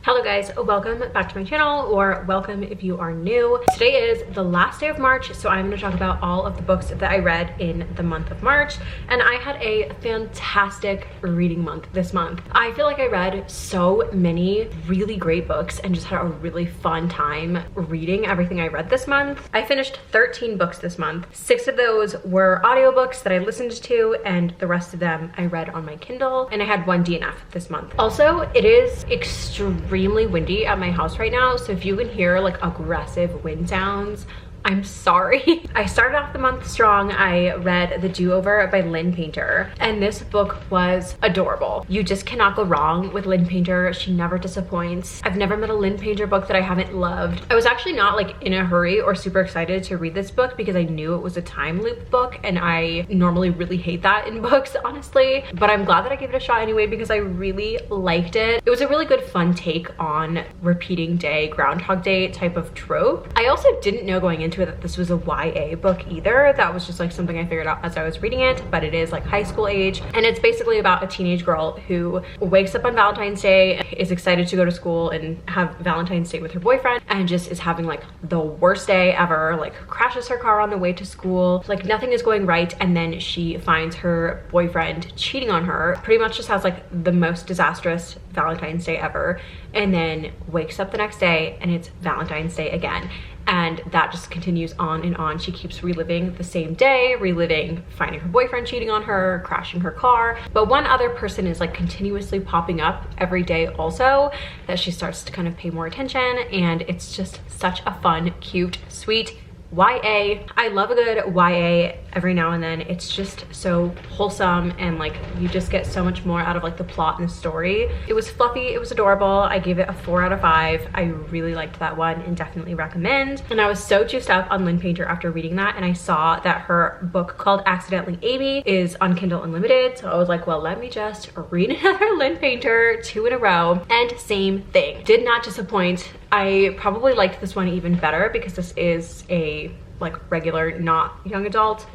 Hello guys, welcome back to my channel, or welcome if you are new. Today is the last day of March, so I'm going to talk about all of the books that I read in the month of March, and I had a fantastic reading month this month. I feel like I read so many really great books and just had a really fun time reading everything I read this month. I finished 13 books this month. 6 of those were audiobooks that I listened to, and the rest of them I read on my Kindle, and I had 1 DNF this month. Also, it is extremely windy at my house right now, so if you can hear like aggressive wind sounds, I'm sorry. I started off the month strong. I read The Do-Over by Lynn Painter, and this book was adorable. You just cannot go wrong with Lynn Painter. She never disappoints. I've never met a Lynn Painter book that I haven't loved. I was actually not like in a hurry or super excited to read this book because I knew it was a time loop book, and I normally really hate that in books, honestly, but I'm glad that I gave it a shot anyway because I really liked it. It was a really good fun take on repeating day, Groundhog Day type of trope. I also didn't know going into it that this was a YA book either. That was just like something I figured out as I was reading it, but it is like high school age, and it's basically about a teenage girl who wakes up on Valentine's Day, is excited to go to school and have Valentine's Day with her boyfriend, and just is having like the worst day ever, like crashes her car on the way to school, like nothing is going right, and then she finds her boyfriend cheating on her, pretty much just has like the most disastrous Valentine's Day ever, and then wakes up the next day and it's Valentine's Day again. And that just continues on and on. She keeps reliving the same day, reliving finding her boyfriend cheating on her, crashing her car. But one other person is like continuously popping up every day also, that she starts to kind of pay more attention. And it's just such a fun, cute, sweet YA. I love a good YA every now and then. It's just so wholesome, and like you just get so much more out of like the plot and the story. It was fluffy, it was adorable. I gave it a 4 out of 5. I really liked that one and definitely recommend. And I was so juiced up on Lynn Painter after reading that, and I saw that her book called Accidentally Amy is on Kindle Unlimited, so I was like, well, let me just read another Lynn Painter, 2 in a row, and same thing. Did not disappoint. I probably liked this one even better because this is a like regular, not young adult.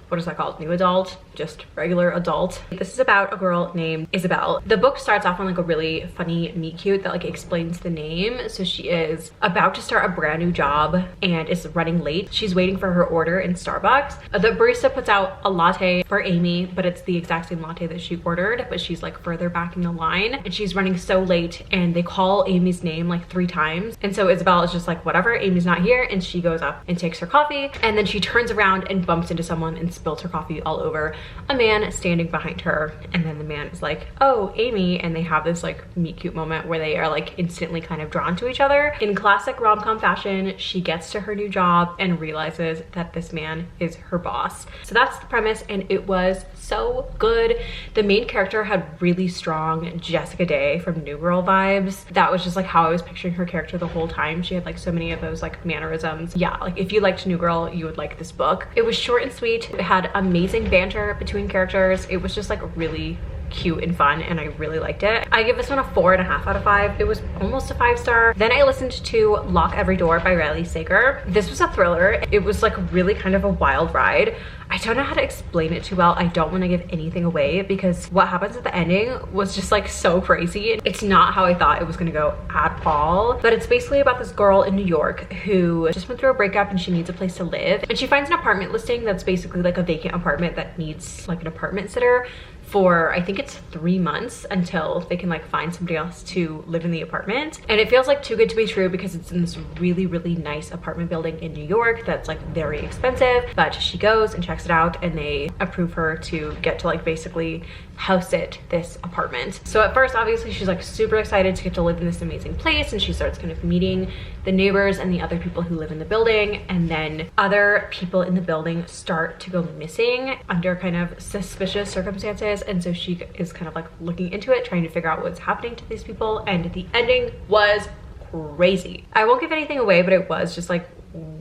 What is that called? New adult? Just regular adult. This is about a girl named Isabel. The book starts off on like a really funny meet cute that like explains the name. So she is about to start a brand new job and is running late. She's waiting for her order in Starbucks. The barista puts out a latte for Amy, but it's the exact same latte that she ordered, but she's like further back in the line, and she's running so late, and they call Amy's name like 3 times. And so Isabel is just like, whatever, Amy's not here, and she goes up and takes her coffee, and then she turns around and bumps into someone and spills her coffee all over a man standing behind her. And then the man is like, oh, Amy, and they have this like meet cute moment where they are like instantly kind of drawn to each other. In classic rom-com fashion, she gets to her new job and realizes that this man is her boss. So that's the premise, and it was so good. The main character had really strong Jessica Day from New Girl vibes. That was just like how I was picturing her character the whole time. She had like so many of those like mannerisms. Yeah, like if you liked New Girl, you would like this book. It was short and sweet. It had amazing banter between characters. It was just like really cute and fun, and I really liked it. I give this one a 4.5 out of 5. It was almost a 5-star. Then I listened to Lock Every Door by Riley Sager. This was a thriller. It was like really kind of a wild ride. I don't know how to explain it too well. I don't want to give anything away because what happens at the ending was just like so crazy. It's not how I thought it was gonna go at all, but it's basically about this girl in New York who just went through a breakup and she needs a place to live, and she finds an apartment listing that's basically like a vacant apartment that needs like an apartment sitter for, I think it's 3 months until they can like find somebody else to live in the apartment. And it feels like too good to be true because it's in this really, really nice apartment building in New York that's like very expensive, but she goes and checks it out and they approve her to get to like basically house sit this apartment. So at first, obviously, she's like super excited to get to live in this amazing place, and she starts kind of meeting the neighbors and the other people who live in the building, and then other people in the building start to go missing under kind of suspicious circumstances, and so she is kind of like looking into it, trying to figure out what's happening to these people, and the ending was crazy. I won't give anything away, but it was just like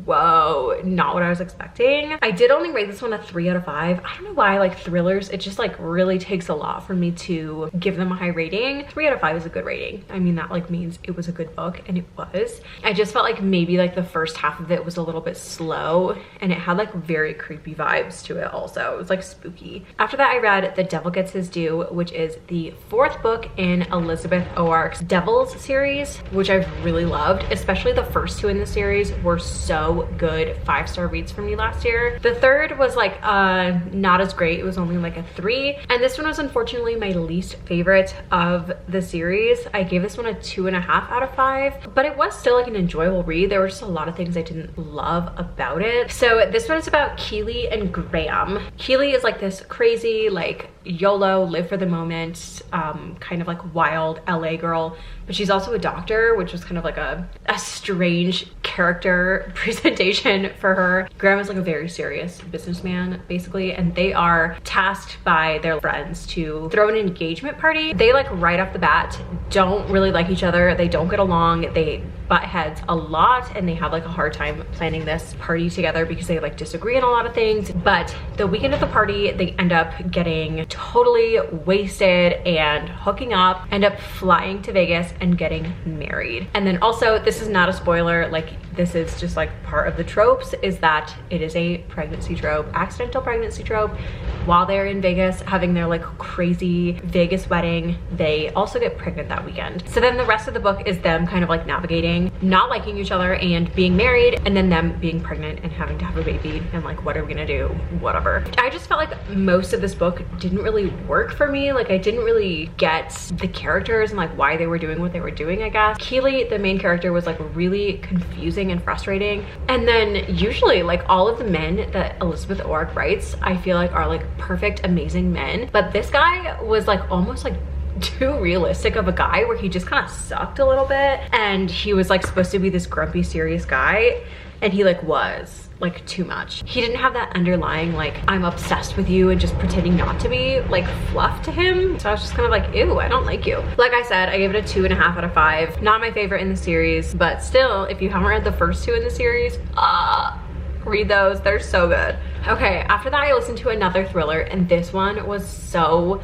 whoa, not what I was expecting. I did only rate this one a 3 out of 5. I don't know why, like thrillers, it just like really takes a lot for me to give them a high rating. 3 out of 5 is a good rating. I mean, that like means it was a good book, and it was. I just felt like maybe like the first half of it was a little bit slow, and it had like very creepy vibes to it also. It was like spooky. After that, I read The Devil Gets His Due, which is the 4th book in Elizabeth Oark's Devils series, which I've really loved. Especially the first 2 in the series were so good. 5-star reads for me last year. The 3rd was like not as great. It was only like a 3, and this one was unfortunately my least favorite of the series. I gave this one a 2.5 out of 5, but it was still like an enjoyable read. There were just a lot of things I didn't love about it. So this one is about Keely and Graham. Keely is like this crazy, like YOLO, live for the moment, kind of like wild LA girl, but she's also a doctor, which was kind of like a strange character presentation for her. Graham is like a very serious businessman basically, and they are tasked by their friends to throw an engagement party. They like right off the bat don't really like each other. They don't get along. They butt heads a lot, and they have like a hard time planning this party together because they like disagree on a lot of things. But the weekend of the party, they end up getting totally wasted and hooking up, end up flying to Vegas and getting married. And then also, this is not a spoiler, like this is just like part of the tropes, is that it is a pregnancy trope, accidental pregnancy trope. While they're in Vegas having their like crazy Vegas wedding, they also get pregnant that weekend. So then the rest of the book is them kind of like navigating not liking each other and being married, and then them being pregnant and having to have a baby, and like what are we gonna do, whatever. I just felt like most of this book didn't really work for me. Like I didn't really get the characters and like why they were doing what they were doing, I guess. Keely, the main character, was like really confusing and frustrating, and then usually like all of the men that Elizabeth Oark writes, I feel like are like perfect, amazing men, but this guy was like almost like too realistic of a guy, where he just kind of sucked a little bit, and he was like supposed to be this grumpy serious guy, and he like was like too much. He didn't have that underlying like I'm obsessed with you and just pretending not to be like fluff to him. So I was just kind of like, ew, I don't like you. Like I said, I gave it a 2.5 out of 5. Not my favorite in the series, but still, if you haven't read the first 2 in the series, read those, they're so good. Okay, after that I listened to another thriller, and this one was so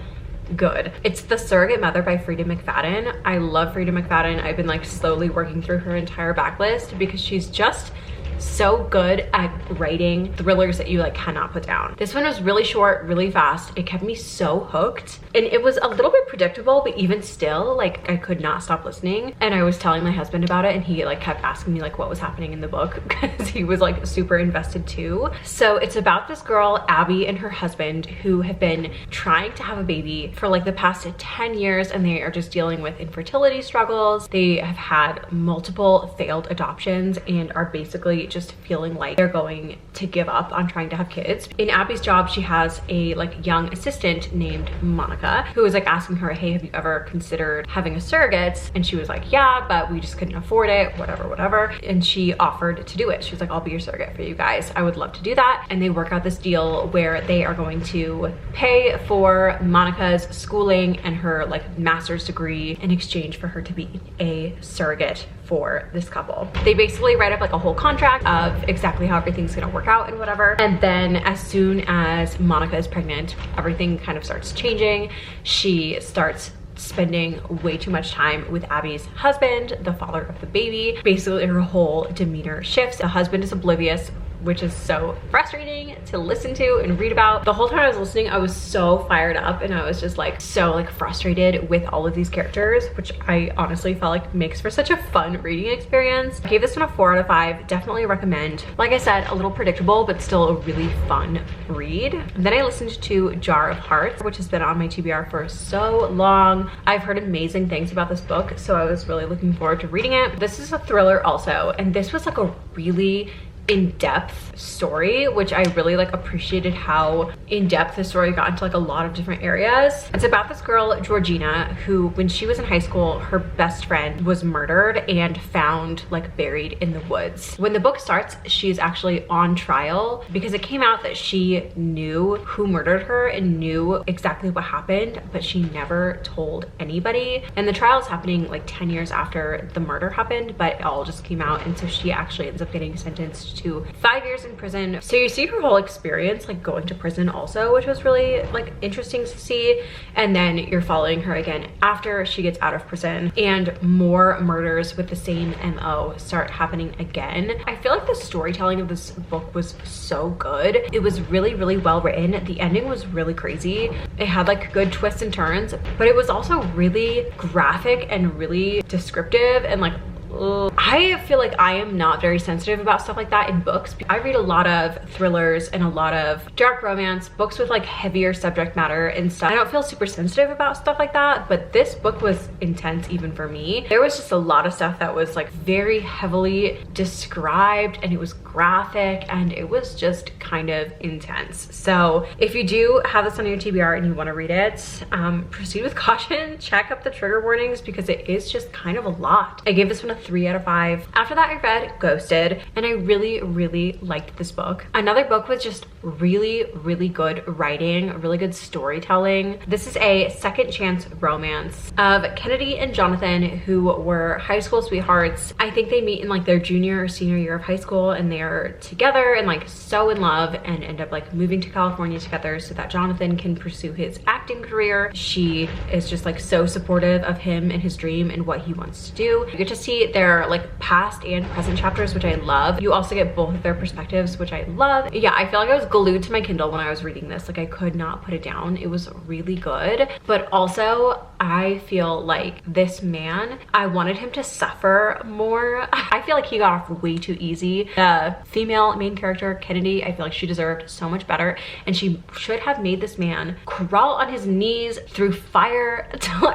good. It's The Surrogate Mother by Frida McFadden. I love Frida McFadden. I've been like slowly working through her entire backlist because she's just so good at writing thrillers that you like cannot put down. This one was really short, really fast. It kept me so hooked, and it was a little bit predictable, but even still, like I could not stop listening. And I was telling my husband about it, and he like kept asking me like what was happening in the book because he was like super invested too. So it's about this girl, Abby, and her husband, who have been trying to have a baby for like the past 10 years, and they are just dealing with infertility struggles. They have had multiple failed adoptions and are basically just feeling like they're going to give up on trying to have kids. In Abby's job, she has a like young assistant named Monica, who is like asking her, hey, have you ever considered having a surrogate? And she was like, yeah, but we just couldn't afford it, whatever. And she offered to do it. She was like, I'll be your surrogate for you guys. I would love to do that. And they work out this deal where they are going to pay for Monica's schooling and her like master's degree in exchange for her to be a surrogate for this couple. They basically write up like a whole contract of exactly how everything's gonna work out and whatever. And then as soon as Monica is pregnant, everything kind of starts changing. She starts spending way too much time with Abby's husband, the father of the baby. Basically her whole demeanor shifts. The husband is oblivious, which is so frustrating to listen to and read about. The whole time I was listening, I was so fired up, and I was just like so like frustrated with all of these characters, which I honestly felt like makes for such a fun reading experience. I gave this one a 4 out of 5. Definitely recommend. Like I said, a little predictable, but still a really fun read. And then I listened to Jar of Hearts, which has been on my TBR for so long. I've heard amazing things about this book, so I was really looking forward to reading it. This is a thriller also, and this was like a really in-depth story, which I really like appreciated how in-depth the story got into like a lot of different areas. It's about this girl, Georgina, who when she was in high school, her best friend was murdered and found like buried in the woods. When the book starts, she's actually on trial because it came out that she knew who murdered her and knew exactly what happened, but she never told anybody. And the trial is happening like 10 years after the murder happened, but it all just came out, and so she actually ends up getting sentenced sentenced to 5 years in prison. So you see her whole experience like going to prison also, which was really like interesting to see. And then you're following her again after she gets out of prison, and more murders with the same MO start happening again. I feel like the storytelling of this book was so good. It was really, really well written. The ending was really crazy. It had like good twists and turns, but it was also really graphic and really descriptive, and like I feel like I am not very sensitive about stuff like that in books. I read a lot of thrillers and a lot of dark romance, books with like heavier subject matter and stuff. I don't feel super sensitive about stuff like that, but this book was intense even for me. There was just a lot of stuff that was like very heavily described, and it was graphic, and it was just kind of intense. So if you do have this on your TBR and you want to read it, proceed with caution. Check up the trigger warnings because it is just kind of a lot. I gave this one a 3 out of 5. After that, I read Ghosted, and I really, really liked this book. Another book with just really, really good writing, really good storytelling. This is a second chance romance of Kennedy and Jonathan, who were high school sweethearts. I think they meet in like their junior or senior year of high school, and they're together and like so in love, and end up like moving to California together so that Jonathan can pursue his acting career. She is just like so supportive of him and his dream and what he wants to do. You get to see their like past and present chapters, which I love. You also get both of their perspectives, which I love. Yeah, I feel like I was glued to my Kindle when I was reading this. Like I could not put it down. It was really good. But also I feel like this man, I wanted him to suffer more. I feel like he got off way too easy. The female main character, Kennedy, I feel like she deserved so much better, and she should have made this man crawl on his knees through fire.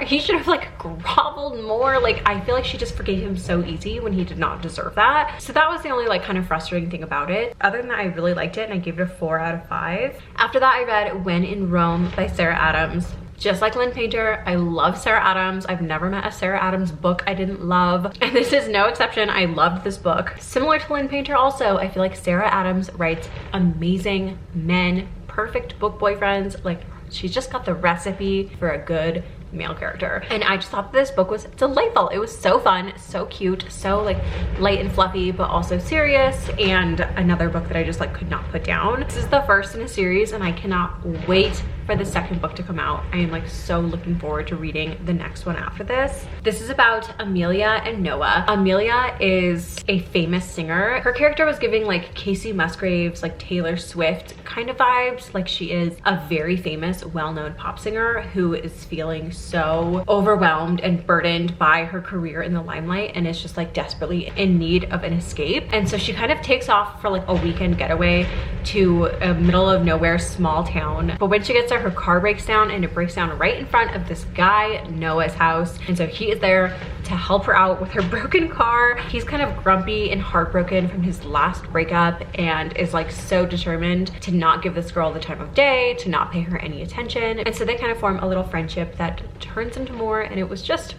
He should have like groveled more. Like I feel like she just forgave him so easy when he did not deserve that. So that was the only like kind of frustrating thing about it. Other than that, I really liked it, and I gave it a 4 out of 5. After that, I read When in Rome by Sarah Adams. Just like Lynn Painter, I love Sarah Adams. I've never met a Sarah Adams book I didn't love, and this is no exception. I loved this book. Similar to Lynn Painter also, I feel like Sarah Adams writes amazing men, perfect book boyfriends. Like she's just got the recipe for a good male character, and I just thought this book was delightful. It was so fun, so cute, so like light and fluffy, but also serious, and another book that I just like could not put down. This is the first in a series, and I cannot wait for the second book to come out. I am like so looking forward to reading the next one after this. This is about Amelia and Noah. Amelia is a famous singer. Her character was giving like Casey Musgraves, like Taylor Swift kind of vibes. Like she is a very famous, well-known pop singer who is feeling so overwhelmed and burdened by her career in the limelight, and is just like desperately in need of an escape. And so she kind of takes off for like a weekend getaway to a middle of nowhere small town. But when she gets there, her car breaks down, and it breaks down right in front of this guy Noah's house. And so he is there to help her out with her broken car. He's kind of grumpy and heartbroken from his last breakup, and is like so determined to not give this girl the time of day, to not pay her any attention. And so they kind of form a little friendship that turns into more, and it was just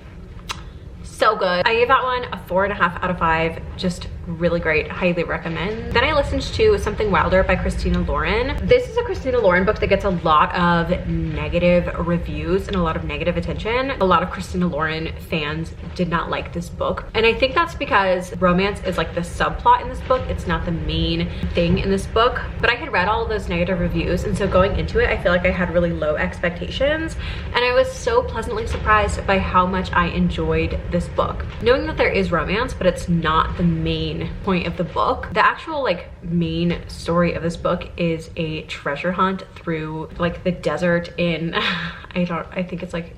so good. I gave that one a 4.5 out of 5. Just really great, highly recommend. Then I listened to Something Wilder by Christina Lauren. This is a Christina Lauren book that gets a lot of negative reviews and a lot of negative attention. A lot of Christina Lauren fans did not like this book, and I think that's because romance is like the subplot in this book. It's not the main thing in this book. But I had read all of those negative reviews, and so going into it, I feel like I had really low expectations, and I was so pleasantly surprised by how much I enjoyed this book. Knowing that there is romance, but it's not the main point of the book. The actual like main story of this book is a treasure hunt through like the desert in I think it's like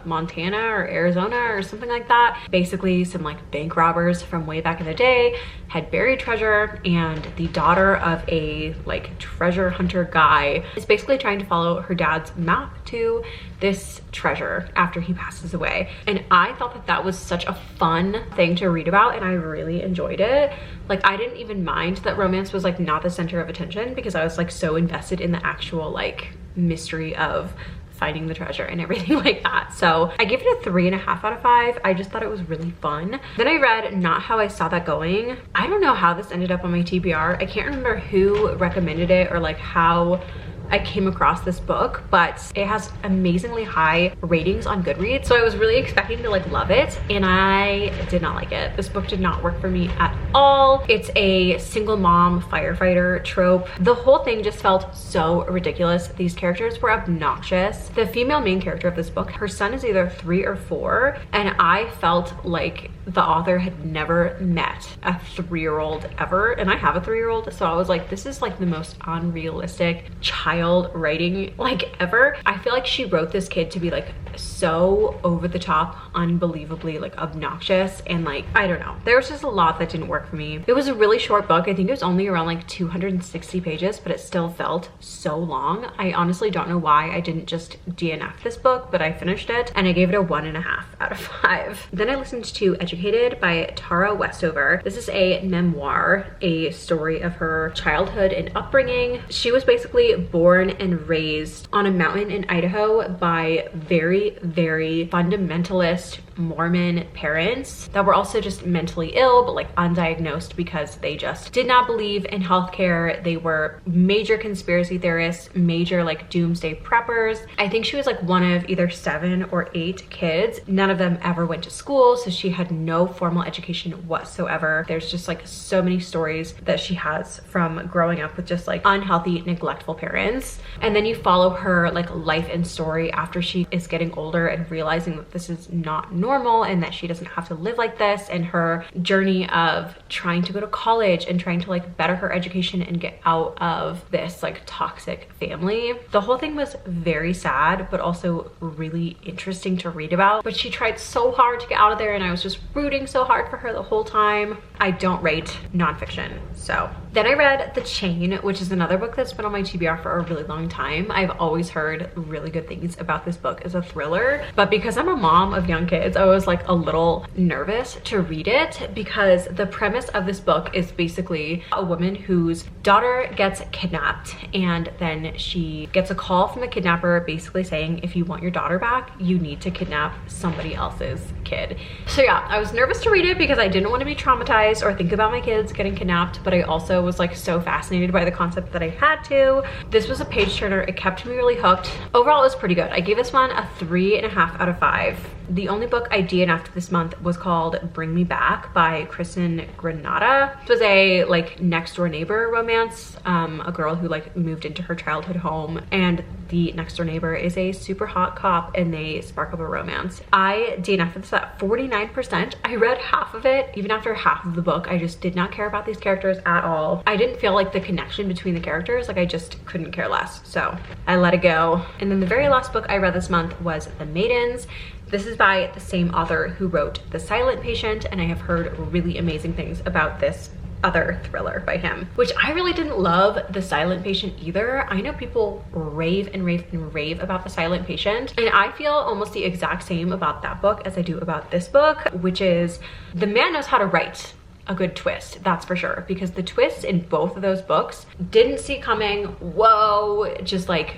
Montana or Arizona or something like that. Basically some like bank robbers from way back in the day had buried treasure, and the daughter of a like treasure hunter guy is basically trying to follow her dad's map to this treasure after he passes away. And I thought that that was such a fun thing to read about, and I really enjoyed it. Like I didn't even mind that romance was like not the center of attention, because I was like so invested in the actual like mystery of finding the treasure and everything like that. So I gave it a 3.5 out of 5. I just thought it was really fun. Then I read Not How I Saw That Going. I don't know how this ended up on my TBR. I can't remember who recommended it or like how I came across this book, but it has amazingly high ratings on Goodreads. So I was really expecting to like love it, and I did not like it. This book did not work for me at all. It's a single mom firefighter trope. The whole thing just felt so ridiculous. These characters were obnoxious. The female main character of this book, her son is either 3 or 4, and I felt like the author had never met a 3-year-old ever, and I have a 3-year-old, so I was like, this is like the most unrealistic child writing like ever. I feel like she wrote this kid to be like so over the top, unbelievably like obnoxious, and like, I don't know, there was just a lot that didn't work for me. It was a really short book. I think it was only around like 260 pages, but it still felt so long. I honestly don't know why I didn't just DNF this book, but I finished it and I gave it a 1.5 out of 5. Then I listened to Educated by Tara Westover. This is a memoir, a story of her childhood and upbringing. She was basically born and raised on a mountain in Idaho by very fundamentalist Mormon parents that were also just mentally ill, but like undiagnosed because they just did not believe in healthcare. They were major conspiracy theorists, major like doomsday preppers. I think she was like one of either 7 or 8 kids. None of them ever went to school, so she had no formal education whatsoever. There's just like so many stories that she has from growing up with just like unhealthy, neglectful parents. And then you follow her like life and story after she is getting older and realizing that this is not normal and that she doesn't have to live like this, and her journey of trying to go to college and trying to like better her education and get out of this like toxic family. The whole thing was very sad, but also really interesting to read about. But she tried so hard to get out of there, and I was just rooting so hard for her the whole time. I don't rate nonfiction. So then I read The Chain, which is another book that's been on my TBR for a really long time. I've always heard really good things about this book as a thriller, but because I'm a mom of young kids, I was like a little nervous to read it, because the premise of this book is basically a woman whose daughter gets kidnapped, and then she gets a call from the kidnapper basically saying, if you want your daughter back, you need to kidnap somebody else's kid. So yeah, I was nervous to read it because I didn't want to be traumatized or think about my kids getting kidnapped, but I also was like so fascinated by the concept that I had to. This was a page turner. It kept me really hooked. Overall, it was pretty good. I gave this one a 3.5 out of 5. The only book I DNF'd this month was called Bring Me Back by Kristen Granada. It was a like next door neighbor romance, a girl who like moved into her childhood home, and the next door neighbor is a super hot cop, and they spark up a romance. I DNF'd this at 49%. I read half of it. Even after half of the book, I just did not care about these characters at all. I didn't feel like the connection between the characters, like I just couldn't care less. So I let it go. And then the very last book I read this month was The Maidens. This is by the same author who wrote The Silent Patient, and I have heard really amazing things about this other thriller by him, which I really didn't love The Silent Patient either. I know people rave and rave and rave about The Silent Patient, and I feel almost the exact same about that book as I do about this book, which is the man knows how to write a good twist, that's for sure, because the twists in both of those books didn't see coming. Whoa, just like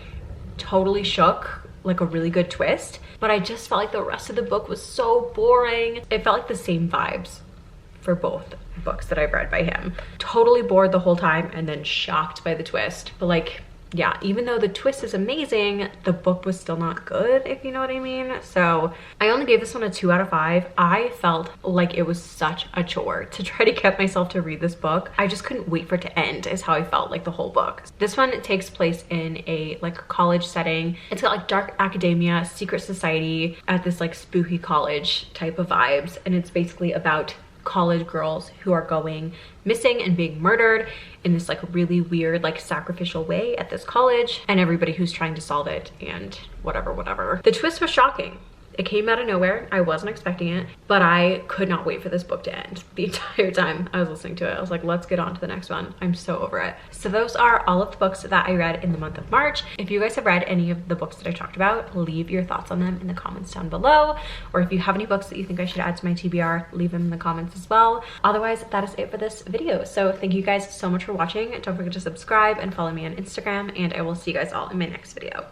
totally shook, like a really good twist. But I just felt like the rest of the book was so boring. It felt like the same vibes for both books that I've read by him. Totally bored the whole time and then shocked by the twist. But like, yeah, even though the twist is amazing, the book was still not good, if you know what I mean. So I only gave this one a 2 out of 5. I felt like it was such a chore to try to get myself to read this book. I just couldn't wait for it to end, is how I felt like the whole book. This one takes place in a like college setting. It's got like dark academia, secret society at this like spooky college type of vibes. And it's basically about college girls who are going missing and being murdered in this like really weird like sacrificial way at this college, and everybody who's trying to solve it and whatever. The twist was shocking. It came out of nowhere. I wasn't expecting it, but I could not wait for this book to end. The entire time I was listening to it, I was like, let's get on to the next one. I'm so over it. So those are all of the books that I read in the month of March. If you guys have read any of the books that I talked about, leave your thoughts on them in the comments down below. Or if you have any books that you think I should add to my TBR, leave them in the comments as well. Otherwise, that is it for this video. So thank you guys so much for watching. Don't forget to subscribe and follow me on Instagram, and I will see you guys all in my next video.